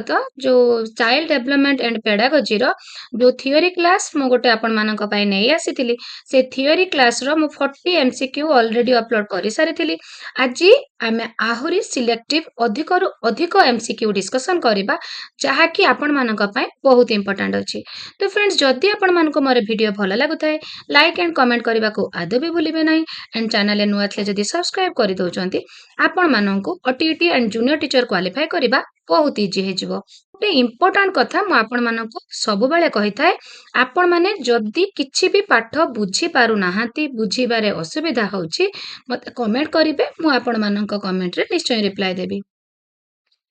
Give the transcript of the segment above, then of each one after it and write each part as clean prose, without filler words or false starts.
स्वागत जो child development and pedagogy रो जो थियोरी क्लास मु गोटे आपण मानक पई नै आसीथिली से थियोरी क्लास रो मु 40 एमसीक्यू ऑलरेडी अपलोड करि सारिथिली। आज आमे आहुरी सिलेक्टिव अधिक रु अधिक एमसीक्यू डिस्कशन करिबा जहा कि आपण मानक पई बहुत इंपोर्टेंट अछि। तो फ्रेंड्स जदि आपण मानको मोर वीडियो भलो लागुथाय लाइक एंड कमेंट करबा को आदौ भी भूलिबे नै एंड चैनल नुआ थले जदि सब्सक्राइब करि दोचंती आपण माननको OTT and junior teacher qualify करिबा बहुत इजी हे जिवो। गोटे इंपोर्टेंट कथा मु आपण माननको सब बेले कहि थाए आपण माने जदि किछि भी पाठ बुझी पारु नाहांती बुझीबारे असुविधा होउछि मते कमेंट करिवे मु आपण माननको कमेंट रे निश्चय रिप्लाई देबी।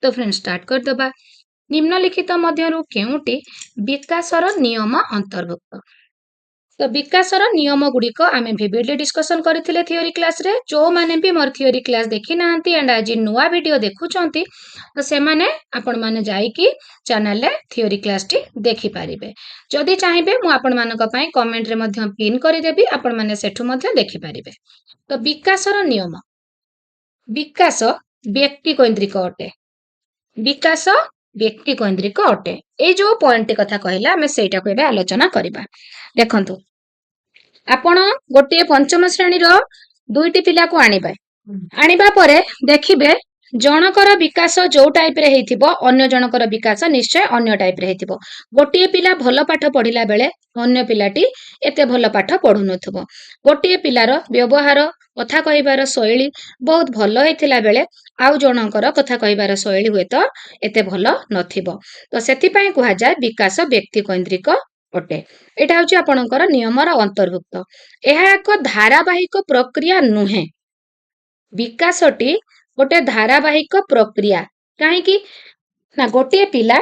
तो फ्रेंड्स स्टार्ट कर दबा। निम्नलिखित मध्यरु केउटी विकासर नियम अंतर्भुक्त। तो विकासर नियम गुड़िक आमे विविडली डिस्कशन करथिले थियोरी क्लास रे। जो माने भी मोर थियोरी क्लास देखि नाहंती एंड आज नुआ वीडियो देखुचंती तो से माने आपण माने जाई कि चैनल रे थियोरी क्लास टी देखि पारिबे। जदि चाहिबे मु आपण मानक पई कमेंट रे मध्य पिन करि देबी आपण माने सेठु मध्य देखि पारिबे। तो विकासर नियम विकास व्यक्ति केंद्रिक अटे। विकास व्यक्ति केंद्रिक अटे। ए जो पॉइंट कथा कहला हमें सेटा को एबे आलोचना करिबा। देखंतु आपण गोटे पंचम श्रेणी रो दुईटी पिला को आनिबा परे देखिबे जनकर विकास जो टाइप रे हेतिबो अन्य जनकर विकास निश्चय अन्य टाइप रे हेतिबो। गोटे पिला भलो पाठ पढिला बेले अन्य पिलाटी एते भलो पाठ पढु नथबो। गोटे पिलार व्यवहार कथा कहिबार शैली बहुत भलो हेतिला बेले आउ जनकर कथा कहिबार शैली हुए तो एते भलो नथिबो। तो सेति पय कुहा जाय विकास व्यक्ति केंद्रिक अटे। एटा होची आपणकर नियमर अंतर्भुक्त। एहा एक धारावाहिक प्रक्रिया नुहे। विकासटी गोटे धारावाहिक प्रक्रिया काहे कि ना गोटे पिला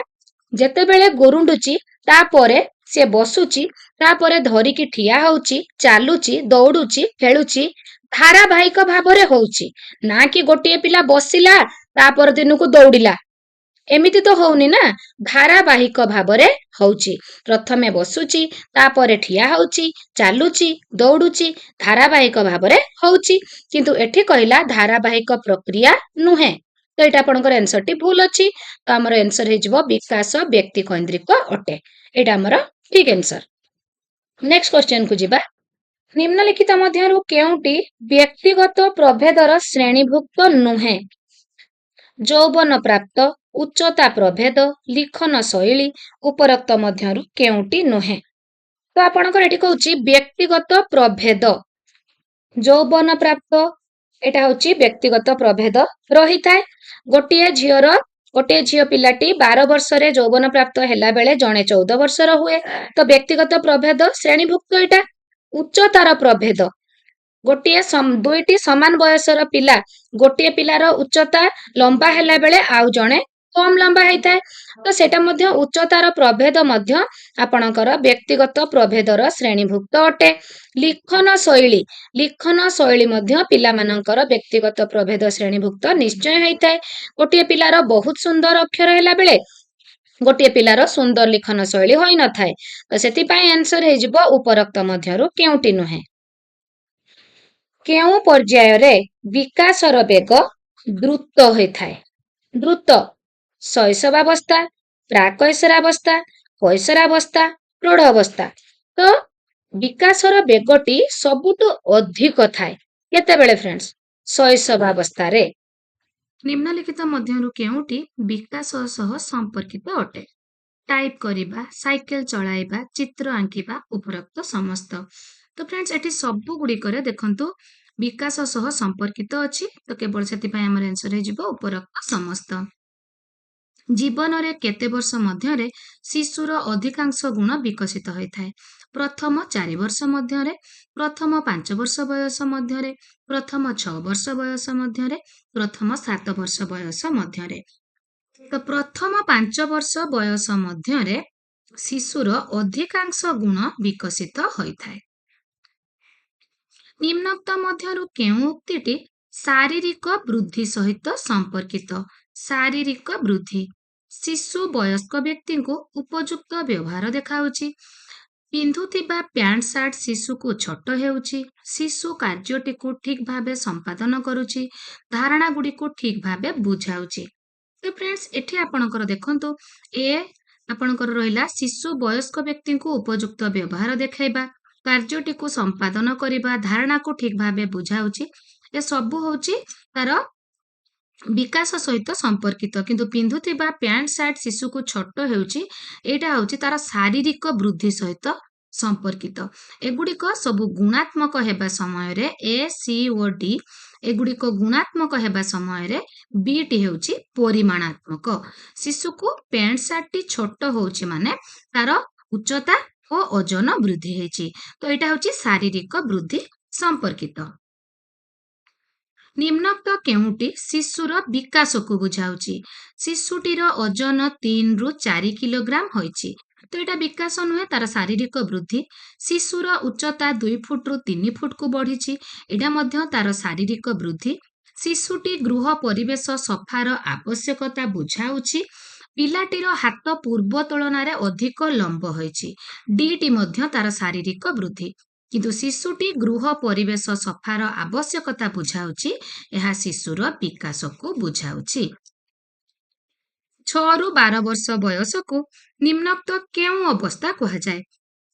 जेते बेले गोरुंडुची तापरे से बसुची तापरे धरी की ठिया होउची चालुची दौडुची खेलुची धारावाहिक भाबरे होउची ना कि गोटे पिला बसिला तापर दिनकू दौडिला एमिति तो होउनी ना धारावाहिक भाबरे होउची। प्रथमे बसुची तापरे ठिया होउची चालुची दौडुची धारावाहिक भाबरे होउची किंतु एठी कहला धारावाहिक प्रक्रिया नुहे। तो एटा आपनकर आंसर टी भूल अछि। तो हमर आंसर हे जिवो विकास व्यक्ति केंद्रिक अटे। एटा हमर ठीक आंसर। नेक्स्ट क्वेश्चन को जिबा। निम्नलिखित मध्यरु केउटी व्यक्तिगत प्रभेदर श्रेणीभुक्त नुहे। यौवन प्राप्त उच्चता प्रभेद लिखन शैली उपरोक्त मध्यरु केउटी नुहे। तो आपनकर एठी कहउची व्यक्तिगत प्रभेद यौवन प्राप्त एटा होची व्यक्तिगत प्रभेद रही थाए। गोटे झियो पिलाटी 12 वर्ष रे यौवन प्राप्त हैला बेले जणे 14 वर्षर हुए। तो व्यक्तिगत प्रभेद श्रेणीभुक्त एटा। उच्चतार प्रभेद गोटे दुईटी समान बयसर पिला गोटे पिलार उच्चता लंबा हैला बेले आउ जणे कम लंबा हैताए। तो सेटा मध्य उच्चतार प्रभेद मध्य आपणकर व्यक्तिगत प्रभेदर श्रेणीभुक्त अटे। लिखन शैली मध्य पिला मानकर व्यक्तिगत प्रभेद श्रेणीभुक्त निश्चय हैताए। गोटे पिलार बहुत सुंदर अक्षर हैला बेले गोटे पिलार सुंदर लिखन शैली होई न थाए। तो सेति पय आंसर हे जिवो उपरोक्त मध्यरु केउटी नुहे। केउ पर्याय रे विकासर वेग द्रुत होइथाए। द्रुत शैशवावस्था प्राकैशोरावस्था कैशोरावस्था प्रौढ़ावस्था। तो विकासर वेगटी सबुटु अधिक थाए केतेबेले फ्रेंड्स शैशवावस्था रे। निम्नलिखित मध्यरु केउटी विकास सह संपर्कित अटे। टाइप करिबा साइकेल चलाइबा चित्र आंकिबा उपरोक्त समस्त। तो फ्रेंड्स एटी सबु गुडी करे देखंतु विकास सह संपर्कित अछि। तो केवल सेति पय हमर आंसर हे जिवो उपरोक्त समस्त। जीवन रे केते वर्ष मध्य रे शिशुर अधिकांश गुण विकसित होय थाए। प्रथम 4 वर्ष मध्य रे प्रथम 5 वर्ष बयस मध्य रे प्रथम 6 वर्ष बयस मध्य रे प्रथम 7 वर्ष बयस मध्य रे। तो प्रथम 5 वर्ष बयस मध्य रे शिशुर अधिकांश गुण विकसित होय थाए। निम्नोक्त मध्यरु केउ उक्तिटी शारीरिक वृद्धि सहित संपर्कित। शारीरिक वृद्धि शिशु वयस्क व्यक्ति को उपयुक्त व्यवहार देखाउची। पिंधुथिबा पैंट सार्ट शिशु को छोट हेउची। शिशु कार्यटी को ठीक भाबे संपादन करुची। धारणा गुडी को ठीक भाबे बुझाउची। तो फ्रेंड्स एठी आपणकर देखंतु ए आपणकर रहिला शिशु वयस्क व्यक्ति को उपयुक्त व्यवहार देखाइबा, कार्यटी को संपादन करिबा, धारणा को ठीक भाबे बुझाउची, ए सब होची तार विकास सहित संपर्कित। किंतु पिंधुथिबा पैंट सार्ट शिशु को छोट हेउची, एटा होची तार शारीरिक वृद्धि सहित संपर्कित। एगुड़िक सब गुणात्मक हेबा समय रे ए सी ओ डी एगुड़िक गुणात्मक हेबा समय रे बी टी हेउची परिमाणात्मक। शिशु को पैंट सार्ट टी छोट होउची माने तार उच्चता और ओजन वृद्धि हेची, तो एटा होची शारीरिक वृद्धि संपर्कित। निम्नोक्त केउटी शिशुर विकास को बुझाउची। शिशुटीर ओजन 3 रु 4 किलोग्राम होइची, तो एटा विकास नुहे तार शारीरिक वृद्धि। शिशुर उच्चता 2 फुट रु 3 फुट को बढ़ीची, एटा मध्य तार शारीरिक वृद्धि। शिशुटी गृह परिवेश सफार आवश्यकता बुझाउची। पिलाटीर हाथ पूर्व तुलन अधिक लंब होइची, डीटी मध्य तार शारीरिक वृद्धि। किंतु शिशुटी गृह परिवेश सफार आवश्यकता बुझाउची, एहा शिशुर विकास को बुझाउची। 6 रु 12 वर्ष बयस को निम्नोक्त केउ अवस्था कहा जाए?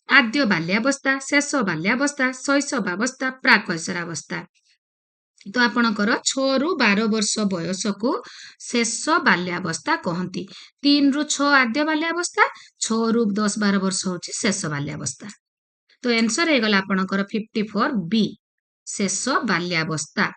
आद्य बाल्यावस्था, शेष बाल्यावस्था, शैशवावस्था, प्राकैशोरावस्था। तो आपणकर 6 रु 12 वर्ष बयस को शेष बाल्यावस्था कहती। 3 रु 6 आद्य बाल्यावस्था, 6 रु 10-12 वर्ष होची शेष बाल्यावस्था। तो आंसर हे गला आपणकर 54 बी शेष बाल्यावस्था।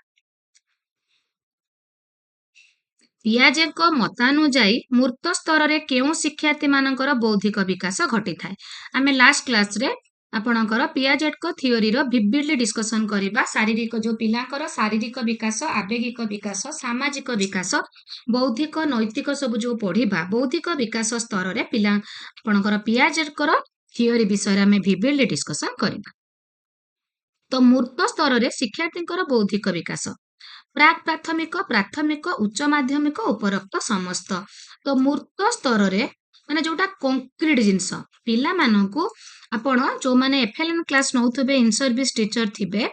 पियाजेଙ୍କ मतानुଯାୟୀ मूर्त स्तर रे केउ शिक्षार्थी मानकर बौद्धिक विकास घटी थाए। आमे लास्ट क्लास रे आपणकर पियाजेटको थियोरी रो विविडली डिस्कशन करिबा। शारीरिक जो पिलाकर शारीरिक विकास, आवेगिक विकास, सामाजिक विकास, बौद्धिक नैतिक सब जो पढ़िबा, बौद्धिक विकास स्तर रे पिला आपणकर पियाजेटकर थियोरी विषय रे आमे विविडली डिस्कशन करिबा। तो मूर्त स्तर रे शिक्षार्थींकर बौद्धिक विकास प्राक प्राथमिक, प्राथमिक, उच्च माध्यमिक, उपरोक्त समस्त। तो मूर्त स्तर रे माने जोटा कंक्रीट जिंस पिला मानकु आपण जो माने एफएलएन क्लास नउथबे इन सर्विस टीचर थिबे,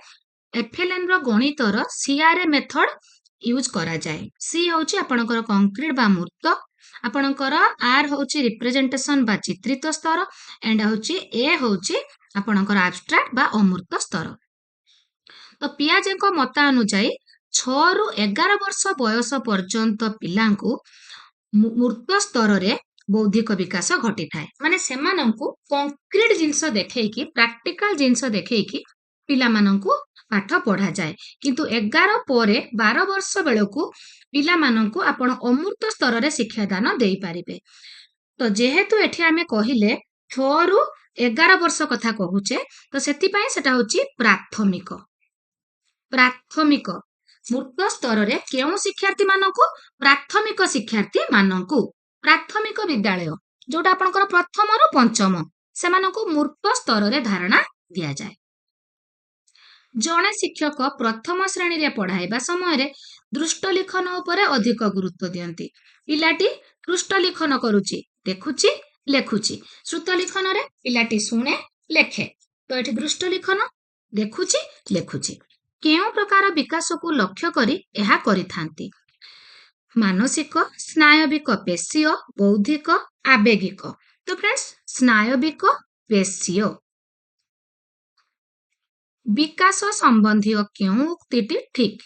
एफएलएन रो गणितर सीआरए मेथड यूज करा जाए। सी होची आपणकर कंक्रीट बा मूर्त, आपणकर आर होची रिप्रेजेंटेशन बा चित्रित स्तर, एंड होची ए होची आपणकर एब्स्ट्रैक्ट बा अमूर्त स्तर। तो पियाजेଙ୍କ मत अनुଯାୟୀ 6 रु 11 वर्ष बयस पर्यंत पिलांकु मूर्त स्तर रे बौद्धिक विकास घटी थाए। माने सेमानंकु कंक्रीट जिंस देखैकी, प्रैक्टिकल जिंस देखैकी पिला मानंकु पाठ पढ़ा जाए। किंतु 11 परे 12 वर्ष बेलकु पिला मानंकु आपण अमूर्त स्तर रे शिक्षा दान देई पारिबे। तो जेहेतु एठी आमे कहिले 6 रु 11 वर्ष कथा कहूचे, तो सेति पई सेटा होची प्राथमिक। प्राथमिक मूर्त स्तर रे केउ शिक्षार्थी मानकु? प्राथमिक शिक्षार्थी मानकु प्राथमिक विद्यालय जोटा आपनकर प्रथम रु पंचम सेमानकु मूर्त स्तर रे धारणा दिया जाए। जणे शिक्षक प्रथम श्रेणी रे पढ़ाइबा समय रे दृष्ट लिखन उपरे अधिक गुरुत्व दियंती। पिलाटी दृष्ट लिखन करूची, देखुची, लेखुची। श्रुत लिखन रे पिलाटी सुने, लेखे। तो एठी दृष्ट लिखन, देखुची, लेखुची। केउ प्रकार विकास को लक्ष्य करी एहा करिथांती? मानसिक, स्नायविक, पेशीय, बौद्धिक, आवेगिक। तो फ्रेंड्स स्नायविक, पेशीय विकास संबंधी केउ उक्तिटी ठीक?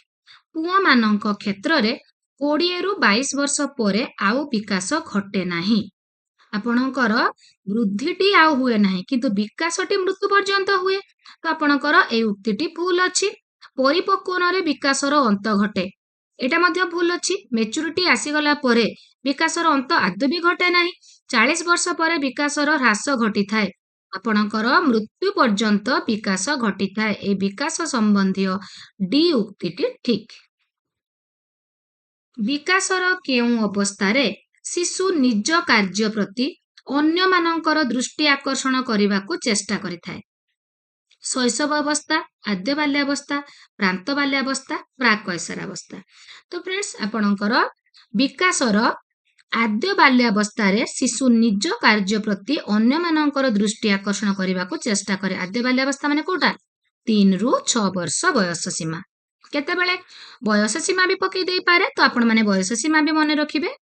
पुआ मानक क्षेत्र रे 20 रु 22 वर्ष परे आउ विकास घटे नाही। आपणकर वृद्धिटी आउ हुए नाही, किंतु विकासटी मृत्यु पर्यंत हुए। तो आपणकर ए उक्तिटी भूल अछि। परिपक्वन रे विकासर अंत घटे, एटा मध्य भूल अछि। मेच्योरिटी आसीगला परे विकासर अंत आदौ भी घटे नाही। 40 वर्ष परे विकासर ह्रास घटी थाए, आपणकर मृत्यु पर्यंत विकास घटी थाए। ए विकास संबंधी डी उक्तिटी ठीक। विकासर केउ अवस्था रे शिशु निज कार्य प्रति अन्य मानकर दृष्टि आकर्षण करने को चेष्टा करिथाए? शैशव अवस्था, आद्य बाल्यावस्था, प्रांत बाल्यावस्था, प्राकैशोरावस्था। तो फ्रेंड्स आपणकर विकासर आद्य बाल्यावस्था रे शिशु निज कार्य प्रति अन्य मानकर दृष्टि आकर्षण करने को चेष्टा करे। आद्य बाल्यावस्था माने कोटा 3 रु 6 वर्ष बयस सीमा। केतेबेले बयस सीमा भी पकई दे पारे, तो आपण माने बयस सीमा भी मने रखिबे।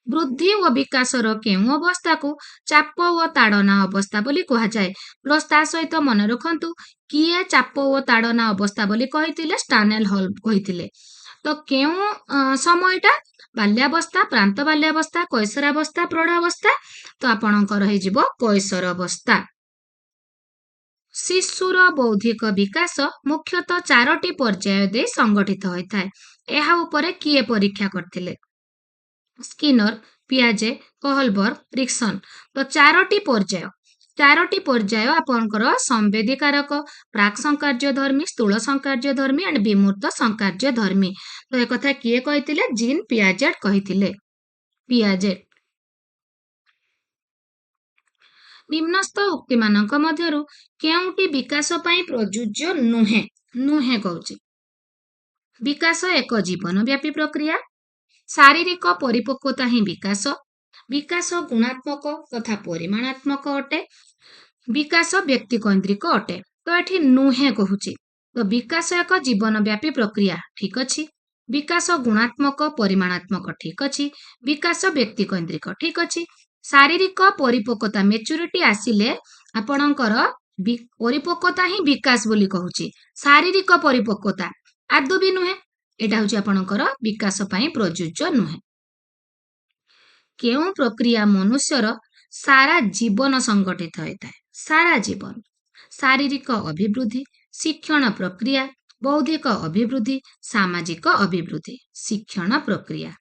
ବୃଦ୍ଧି ଓ ବିକାଶର କେଉଁ ଅବସ୍ଥାକୁ ଚାପ ଓ ତାଡ଼ନା ଅବସ୍ଥା ବୋଲି କୁହାଯାଏ? ପ୍ଲସ୍ ତା ସହିତ ମନେ ରଖନ୍ତୁ କିଏ ଚାପ ଓ ତାଡ଼ନା ଅବସ୍ଥା ବୋଲି କହିଥିଲେ? ଷ୍ଟାନେଲ ହଲ୍ କହିଥିଲେ। ତ କେଉଁ ସମୟଟା? ବାଲ୍ୟାବସ୍ଥା, ପ୍ରାନ୍ତ ବାଲ୍ୟାବସ୍ଥା, କୈଶୋରାବସ୍ଥା, ପ୍ରୌଢ଼ାବସ୍ଥା? ତ ଆପଣଙ୍କର ହେଇଯିବ କୈଶୋର ଅବସ୍ଥା। ଶିଶୁର ବୌଦ୍ଧିକ ବିକାଶ ମୁଖ୍ୟତଃ 4ଟି ପର୍ଯ୍ୟାୟ ଦେଇ ସଂଗଠିତ ହୋଇଥାଏ। ଏହା ଉପରେ କିଏ ପରୀକ୍ଷା କରିଥିଲେ? ସ୍କିନର, ପିଆଜେ, କୋହଲବର୍ଗ, ରିକ୍ସନ। ତ 4ଟି ପର୍ଯ୍ୟାୟ ଆପଣଙ୍କର ସମ୍ବେଦୀକାରକ, ପ୍ରାକ୍ ସଂକାର୍ଯ୍ୟ ଧର୍ମୀ, ସ୍ଥୂଳ ସଂକାର୍ଯ୍ୟ ଧର୍ମୀ ଆଣ୍ଡ ବିମୂର୍ତ୍ତ ସଂକାର୍ଯ୍ୟ ଧର୍ମୀ। ତ ଏକଥା କିଏ କହିଥିଲେ? ଜିନ୍ ପିଆଜେଟ୍ କହିଥିଲେ। ପିଆଜେଟ୍। ନିମ୍ନସ୍ଥ ଉକ୍ତିମାନଙ୍କ ମଧ୍ୟରୁ କେଉଁଟି ବିକାଶ ପାଇଁ ପ୍ରଯୁଜ୍ୟ ନୁହେଁ? ନୁହେଁ କହୁଛି। ବିକାଶ ଏକ ଜୀବନବ୍ୟାପୀ ପ୍ରକ୍ରିୟା, ଶାରୀରିକ ପରିପକ୍ୱତା ହିଁ ବିକାଶ, ବିକାଶ ଗୁଣାତ୍ମକ ତଥା ପରିମାଣାତ୍ମକ ଅଟେ, ବିକାଶ ବ୍ୟକ୍ତିକୈନ୍ଦ୍ରିକ ଅଟେ। ତ ଏଠି ନୁହେଁ କହୁଛି। ତ ବିକାଶ ଏକ ଜୀବନବ୍ୟାପୀ ପ୍ରକ୍ରିୟା, ଠିକ ଅଛି। ବିକାଶ ଗୁଣାତ୍ମକ ପରିମାଣାତ୍ମକ, ଠିକ ଅଛି। ବିକାଶ ବ୍ୟକ୍ତିକୈନ୍ଦ୍ରିକ, ଠିକ ଅଛି। ଶାରୀରିକ ପରିପକ୍ୱତା, ମେଚୁରିଟି ଆସିଲେ ଆପଣଙ୍କର ପରିପକ୍ୱତା ହିଁ ବିକାଶ ବୋଲି କହୁଛି। ଶାରୀରିକ ପରିପକ୍ୱତା ଆଦୌ ବି ନୁହେଁ। ଏଇଟା ହଉଛି ଆପଣଙ୍କର ବିକାଶ ପାଇଁ ପ୍ରଯୁଜ୍ୟ ନୁହେଁ। କେଉଁ ପ୍ରକ୍ରିୟା ମନୁଷ୍ୟର ସାରା ଜୀବନ ସଂଗଠିତ ହୋଇଥାଏ? ସାରା ଜୀବନ। ଶାରୀରିକ ଅଭିବୃଦ୍ଧି, ଶିକ୍ଷଣ ପ୍ରକ୍ରିୟା, ବୌଦ୍ଧିକ ଅଭିବୃଦ୍ଧି, ସାମାଜିକ ଅଭିବୃଦ୍ଧି। ଶିକ୍ଷଣ ପ୍ରକ୍ରିୟା।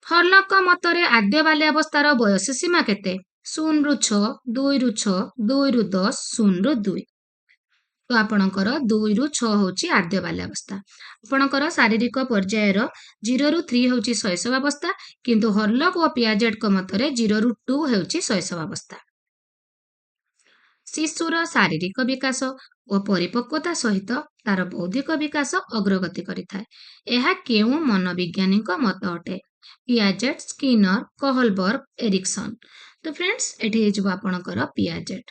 ହର୍ଲକଙ୍କ ମତରେ ଆଦ୍ୟ ବାଲ୍ୟାବସ୍ଥାର ବୟସ ସୀମା କେତେ? 0 ରୁ 6, 2 ରୁ 6, 2 ରୁ 10, 0 ରୁ 2। ତ ଆପଣଙ୍କର 2 ରୁ 6 ହଉଛି ଆଦ୍ୟ ବାଲ୍ୟାବସ୍ଥା। ଆପଣଙ୍କର ଶାରୀରିକ ପର୍ଯ୍ୟାୟର 0 ରୁ 3 ହଉଛି ଶୈଶବାବସ୍ଥା, କିନ୍ତୁ ହର୍ଲକ ଓ ପିଆଜେଟଙ୍କ ମତରେ 0 ରୁ 2 ହେଉଛି ଶୈଶବାବସ୍ଥା। ଶିଶୁର ଶାରୀରିକ ବିକାଶ ଓ ପରିପକ୍ୱତା ସହିତ ତାର ବୌଦ୍ଧିକ ବିକାଶ ଅଗ୍ରଗତି କରିଥାଏ। ଏହା କେଉଁ ମନୋବିଜ୍ଞାନୀଙ୍କ ମତ ଅଟେ? ପିଆଜେଟ୍, ସ୍କିନର, କୋହଲବର୍ଗ, ଏରିକ୍ସନ। ତ ଫ୍ରେଣ୍ଡସ୍ ଏଠି ହେଇଯିବ ଆପଣଙ୍କର ପିଆଜେଟ୍।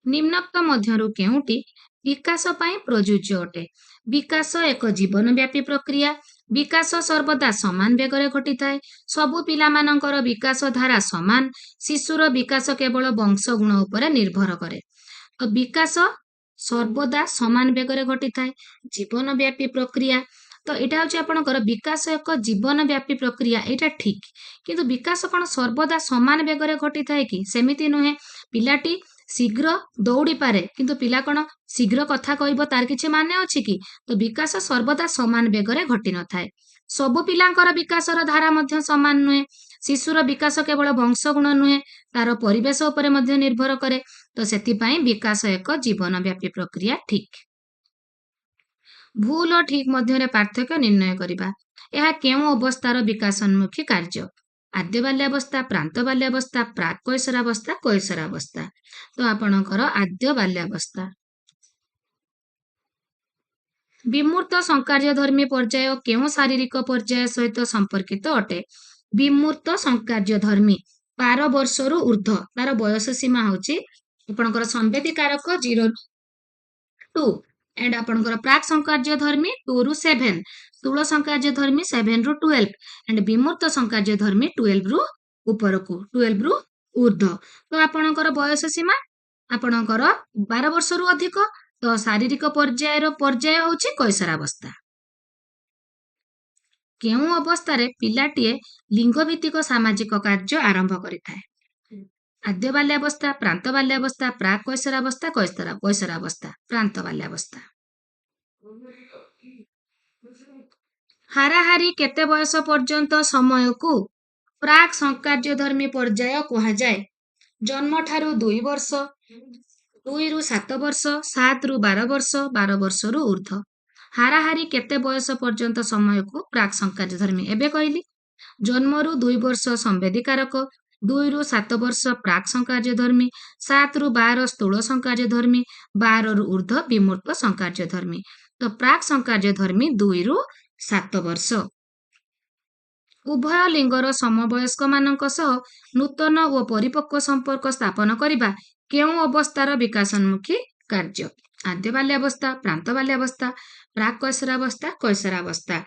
ନିମ୍ନୋକ୍ତ ମଧ୍ୟରୁ କେଉଁଟି ବିକାଶ ପାଇଁ ପ୍ରଯୁଜ୍ୟ ଅଟେ? ବିକାଶ ଏକ ଜୀବନବ୍ୟାପୀ ପ୍ରକ୍ରିୟା, ବିକାଶ ସର୍ବଦା ସମାନ ବେଗରେ ଘଟିଥାଏ, ସବୁ ପିଲାମାନଙ୍କର ବିକାଶ ଧାରା ସମାନ, ଶିଶୁର ବିକାଶ କେବଳ ବଂଶଗୁଣ ଉପରେ ନିର୍ଭର କରେ। ତ ବିକାଶ ସର୍ବଦା ସମାନ ବେଗରେ ଘଟିଥାଏ, ଜୀବନବ୍ୟାପୀ ପ୍ରକ୍ରିୟା। ତ ଏଇଟା ହଉଛି ଆପଣଙ୍କର ବିକାଶ ଏକ ଜୀବନବ୍ୟାପୀ ପ୍ରକ୍ରିୟା, ଏଇଟା ଠିକ। କିନ୍ତୁ ବିକାଶ କଣ ସର୍ବଦା ସମାନ ବେଗରେ ଘଟିଥାଏ କି? ସେମିତି ନୁହେଁ। ପିଲାଟି ଶୀଘ୍ର ଦୌଡ଼ି ପାରେ, କିନ୍ତୁ ପିଲା କଣ ଶୀଘ୍ର କଥା କହିବ ତାର କିଛି ମାନେ ଅଛି କି? ତ ବିକାଶ ସର୍ବଦା ସମାନ ବେଗରେ ଘଟି ନଥାଏ। ସବୁ ପିଲାଙ୍କର ବିକାଶର ଧାରା ମଧ୍ୟ ସମାନ ନୁହେଁ। ଶିଶୁର ବିକାଶ କେବଳ ବଂଶଗୁଣ ନୁହେଁ, ତାର ପରିବେଶ ଉପରେ ମଧ୍ୟ ନିର୍ଭର କରେ। ତ ସେଥିପାଇଁ ବିକାଶ ଏକ ଜୀବନବ୍ୟାପୀ ପ୍ରକ୍ରିୟା, ଠିକ। ଭୁଲ ଓ ଠିକ ମଧ୍ୟରେ ପାର୍ଥକ୍ୟ ନିର୍ଣ୍ଣୟ କରିବା। ଏହା କେଉଁ ଅବସ୍ଥାର ବିକାଶୋନ୍ମୁଖୀ କାର୍ଯ୍ୟ? ଆଦ୍ୟ ବାଲ୍ୟାବସ୍ଥା, ପ୍ରାନ୍ତ ବାଲ୍ୟାବସ୍ଥା, ପ୍ରାକ୍ କୈଶୋରାବସ୍ଥା, କୈଶୋରାବସ୍ଥା। ତ ଆପଣଙ୍କର ଆଦ୍ୟ ବାଲ୍ୟାବସ୍ଥା। ବିମୂର୍ତ୍ତ ସଂକାର୍ଯ୍ୟଧର୍ମୀ ପର୍ଯ୍ୟାୟ କେଉଁ ଶାରୀରିକ ପର୍ଯ୍ୟାୟ ସହିତ ସମ୍ପର୍କିତ ଅଟେ? ବିମୂର୍ତ୍ତ ସଂକାର୍ଯ୍ୟଧର୍ମୀ 12 ବର୍ଷରୁ ଉର୍ଦ୍ଧ୍ୱ, ତାର ବୟସ ସୀମା ହଉଛି ଆପଣଙ୍କର ସମ୍ବେଦୀକାରକ 0 ରୁ 2 ଏଣ୍ଡ ଆପଣଙ୍କର ପ୍ରାକ୍ ସଂକାର୍ଯ୍ୟଧର୍ମୀ 2 ରୁ 7, ସ୍ଥୂଳ ସଂକାର୍ଯ୍ୟଧର୍ମୀ 7 ରୁ 12 ଏଣ୍ଡ ବିମୂର୍ତ୍ତ ସଂକାର୍ଯ୍ୟଧର୍ମୀ 12 ରୁ ଉପରକୁ, 12 ରୁ ଉର୍ଦ୍ଧ୍ୱ। ତ ଆପଣଙ୍କର ବୟସ ସୀମା ଆପଣଙ୍କର 12 ବର୍ଷରୁ ଅଧିକ। ତ ଶାରୀରିକ ପର୍ଯ୍ୟାୟର ପର୍ଯ୍ୟାୟ ହଉଛି କୈଶୋରାବସ୍ଥା। କେଉଁ ଅବସ୍ଥାରେ ପିଲାଟିଏ ଲିଙ୍ଗଭିତ୍ତିକ ସାମାଜିକ କାର୍ଯ୍ୟ ଆରମ୍ଭ କରିଥାଏ? ଆଦ୍ୟ ବାଲ୍ୟାବସ୍ଥା, ପ୍ରାନ୍ତ ବାଲ୍ୟାବସ୍ଥା, ପ୍ରାକ୍ କୈଶୋରାବସ୍ଥା, କୈଶୋରାବସ୍ଥା। ପ୍ରାନ୍ତ ବାଲ୍ୟାବସ୍ଥା। ହାରାହାରି କେତେ ବୟସ ପର୍ଯ୍ୟନ୍ତ ସମୟକୁ ପ୍ରାକ୍ ସଂକାର୍ଯ୍ୟଧର୍ମୀ ପର୍ଯ୍ୟାୟ କୁହାଯାଏ? ଜନ୍ମଠାରୁ 2 ବର୍ଷ, 2 ରୁ 7 ବର୍ଷ, 7 ରୁ 12 ବର୍ଷ, 12 ବର୍ଷରୁ ଉର୍ଦ୍ଧ୍ୱ। ହାରାହାରି କେତେ ବୟସ ପର୍ଯ୍ୟନ୍ତ ସମୟକୁ ପ୍ରାକ୍ ସଂକାର୍ଯ୍ୟଧର୍ମୀ? ଏବେ କହିଲି। ଜନ୍ମରୁ 2 ବର୍ଷ ସମ୍ବେଦୀକାରକ, 2 ରୁ 7 ବର୍ଷ ପ୍ରାକ୍ ସଂକାର୍ଯ୍ୟଧର୍ମୀ, 7 ରୁ 12 ସ୍ଥୂଳ ସଂକାର୍ଯ୍ୟଧର୍ମୀ, 12 ରୁ ଉର୍ଦ୍ଧ୍ୱ ବିମୂର୍ତ୍ତ ସଂକାର୍ଯ୍ୟଧର୍ମୀ। ତ ପ୍ରାକ୍ ସଂକାର୍ଯ୍ୟଧର୍ମୀ 2 ରୁ 7 ବର୍ଷ। ଉଭୟ ଲିଙ୍ଗର ସମବୟସ୍କମାନଙ୍କ ସହ ନୂତନ ଓ ପରିପକ୍ୱ ସମ୍ପର୍କ ସ୍ଥାପନ କରିବା କେଉଁ ଅବସ୍ଥାର ବିକାଶୋନ୍ମୁଖୀ କାର୍ଯ୍ୟ? आद्य बाल्यावस्था प्रांत बाल्यावस्था प्राक कैशोरावस्था कैशोरावस्था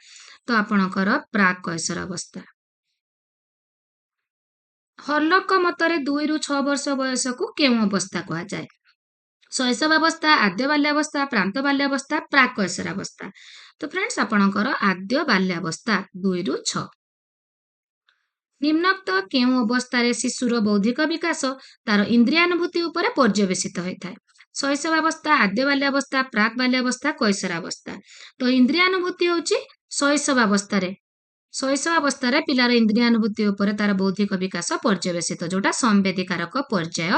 तो आपणकर प्राक कैशोरावस्था हर्लक मतरे 2 ରୁ 6 वर्ष बयस को केउं अवस्था कहा जाए शैशवावस्था आद्य बाल्यावस्था प्रांत बाल्यावस्था प्राक कैशोरावस्था तो फ्रेंड्स आपणकर आद्य बाल्यावस्था 2 ରୁ 6 निम्नोक्त केउं अवस्थारे शिशुर बौद्धिक विकास तार इंद्रियानुभूति उपरे पर्यवेसित होता है शैशवावस्था आद्य बाल्यावस्था प्राक बाल्यावस्था कैशोरावस्था तो इंद्रियानुभूति होची शैशवावस्था शैशवावस्था पिलार इंद्रियानुभूति उपरे तार बौद्धिक विकास पर्यवेसित जोटा संवेदिकारक पर्याय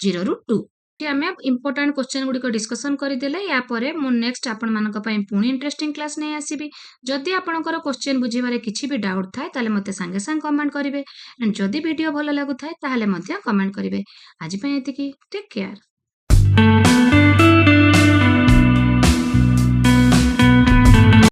0 ରୁ 2 आम इम्पोर्टाट क्वेश्चन गुड़िक डिस्कसन करदेले या परे मु नेक्स्ट आपण मानक पई पुणी इंटरेस्टिंग क्लास नहीं आसीबी जदि आपणकर क्वेश्चन बुझीबारे किछि भी डाउट थाए ताले मते संगे संग कमेंट करिवे एंड जदि वीडियो भलो लागु थाए ताले मते कमेंट करिवे आज पई एतिकी टेक केयर।